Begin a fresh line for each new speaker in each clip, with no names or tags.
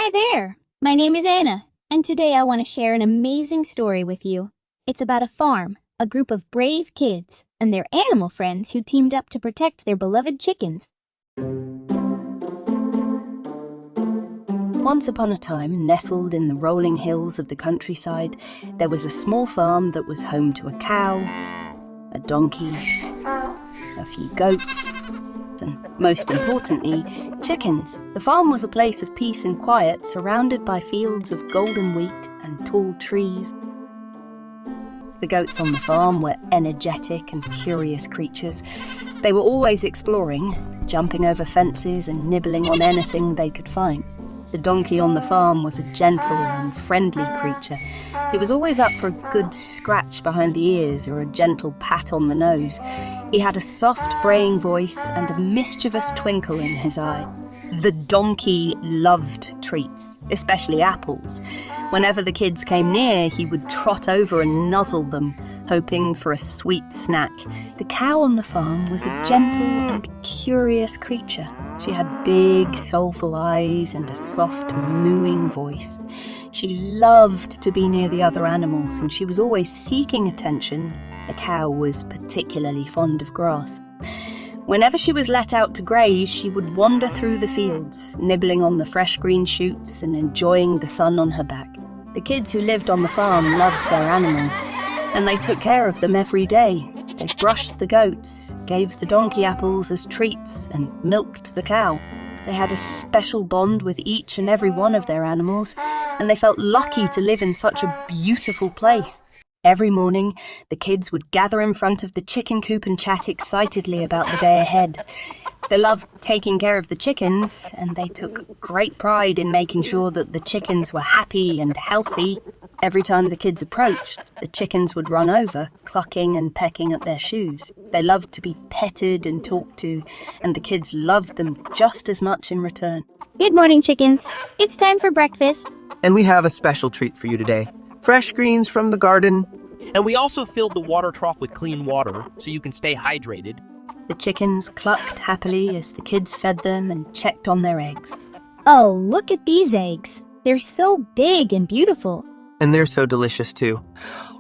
Hi there! My name is Anna, and today I want to share an amazing story with you. It's about a farm, a group of brave kids, and their animal friends who teamed up to protect their beloved chickens.
Once upon a time, nestled in the rolling hills of the countryside, there was a small farm that was home to a cow, a donkey, a few goats, and most importantly, chickens. The farm was a place of peace and quiet, surrounded by fields of golden wheat and tall trees. The goats on the farm were energetic and curious creatures. They were always exploring, jumping over fences and nibbling on anything they could find. The donkey on the farm was a gentle and friendly creature. He was always up for a good scratch behind the ears or a gentle pat on the nose. He had a soft, braying voice and a mischievous twinkle in his eye. The donkey loved treats, especially apples. Whenever the kids came near, he would trot over and nuzzle them, hoping for a sweet snack. The cow on the farm was a gentle and curious creature. She had big, soulful eyes and a soft, mooing voice. She loved to be near the other animals, and she was always seeking attention. The cow was particularly fond of grass. Whenever she was let out to graze, she would wander through the fields, nibbling on the fresh green shoots and enjoying the sun on her back. The kids who lived on the farm loved their animals, and they took care of them every day. They brushed the goats, gave the donkey apples as treats, and milked the cow. They had a special bond with each and every one of their animals, and they felt lucky to live in such a beautiful place. Every morning, the kids would gather in front of the chicken coop and chat excitedly about the day ahead. They loved taking care of the chickens, and they took great pride in making sure that the chickens were happy and healthy. Every time the kids approached, the chickens would run over, clucking and pecking at their shoes. They loved to be petted and talked to, and the kids loved them just as much in return.
Good morning, chickens. It's time for breakfast.
And we have a special treat for you today. Fresh greens from the garden.
And we also filled the water trough with clean water so you can stay hydrated.
The chickens clucked happily as the kids fed them and checked on their eggs.
Oh, look at these eggs. They're so big and beautiful.
And they're so delicious too.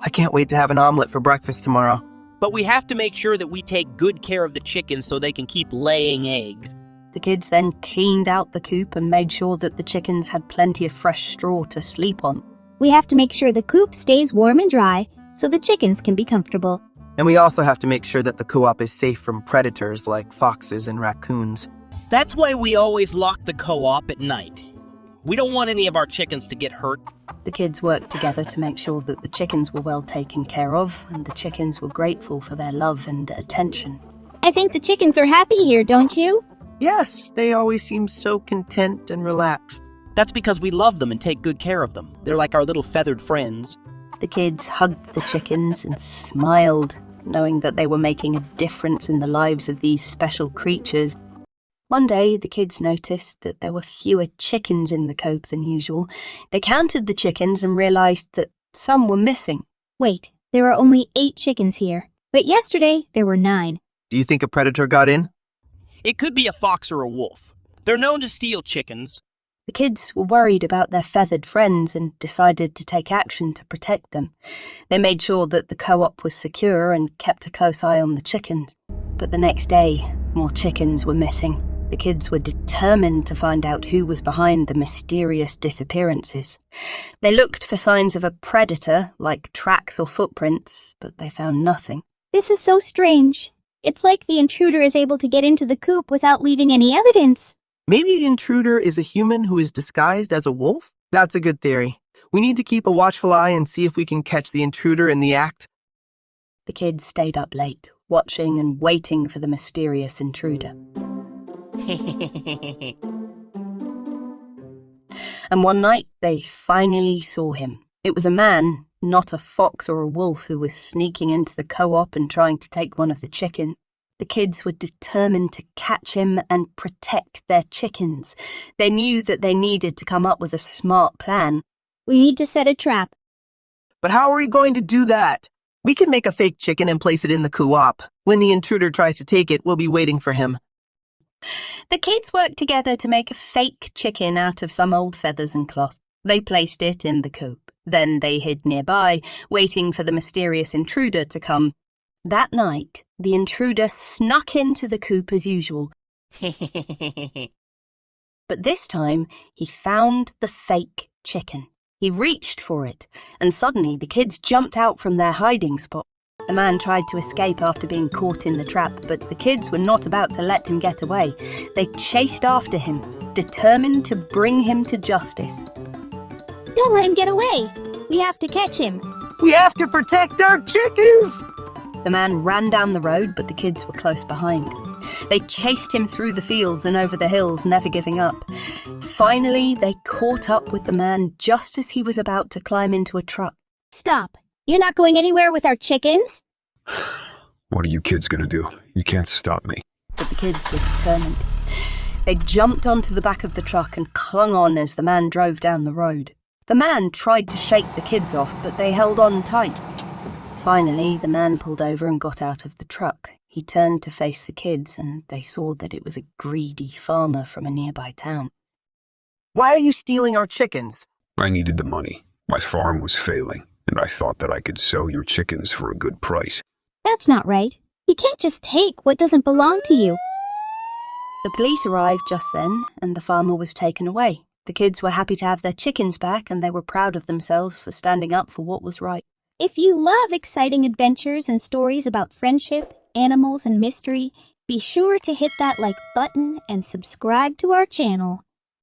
I can't wait to have an omelet for breakfast tomorrow.
But we have to make sure that we take good care of the chickens so they can keep laying eggs.
The kids then cleaned out the coop and made sure that the chickens had plenty of fresh straw to sleep on.
We have to make sure the coop stays warm and dry so the chickens can be comfortable.
And we also have to make sure that the co-op is safe from predators like foxes and raccoons.
That's why we always lock the co-op at night. We don't want any of our chickens to get hurt.
The kids worked together to make sure that the chickens were well taken care of, and the chickens were grateful for their love and attention.
I think the chickens are happy here, don't you?
Yes, they always seem so content and relaxed.
That's because we love them and take good care of them. They're like our little feathered friends.
The kids hugged the chickens and smiled, knowing that they were making a difference in the lives of these special creatures. One day, the kids noticed that there were fewer chickens in the coop than usual. They counted the chickens and realized that some were missing.
Wait, there are only 8 chickens here, but yesterday there were 9.
Do you think a predator got in?
It could be a fox or a wolf. They're known to steal chickens.
The kids were worried about their feathered friends and decided to take action to protect them. They made sure that the co-op was secure and kept a close eye on the chickens. But the next day, more chickens were missing. The kids were determined to find out who was behind the mysterious disappearances. They looked for signs of a predator, like tracks or footprints, but they found nothing.
This is so strange. It's like the intruder is able to get into the coop without leaving any evidence.
Maybe the intruder is a human who is disguised as a wolf? That's a good theory. We need to keep a watchful eye and see if we can catch the intruder in the act.
The kids stayed up late, watching and waiting for the mysterious intruder. And one night, they finally saw him. It was a man, not a fox or a wolf, who was sneaking into the co-op and trying to take one of the chickens. The kids were determined to catch him and protect their chickens. They knew that they needed to come up with a smart plan.
We need to set a trap.
But how are we going to do that? We can make a fake chicken and place it in the co-op. When the intruder tries to take it, we'll be waiting for him.
The kids worked together to make a fake chicken out of some old feathers and cloth. They placed it in the coop. Then they hid nearby, waiting for the mysterious intruder to come. That night, the intruder snuck into the coop as usual. But this time, he found the fake chicken. He reached for it, and suddenly the kids jumped out from their hiding spot. The man tried to escape after being caught in the trap, but the kids were not about to let him get away. They chased after him, determined to bring him to justice.
Don't let him get away. We have to catch him.
We have to protect our chickens!
The man ran down the road, but the kids were close behind. They chased him through the fields and over the hills, never giving up. Finally, they caught up with the man just as he was about to climb into a truck.
Stop. You're not going anywhere with our chickens?
What are you kids gonna do? You can't stop me.
But the kids were determined. They jumped onto the back of the truck and clung on as the man drove down the road. The man tried to shake the kids off, but they held on tight. Finally, the man pulled over and got out of the truck. He turned to face the kids, and they saw that it was a greedy farmer from a nearby town.
Why are you stealing our chickens?
I needed the money. My farm was failing, and I thought that I could sell your chickens for a good price.
That's not right. You can't just take what doesn't belong to you.
The police arrived just then, and the farmer was taken away. The kids were happy to have their chickens back, and they were proud of themselves for standing up for what was right.
If you love exciting adventures and stories about friendship, animals, and mystery, be sure to hit that like button and subscribe to our channel.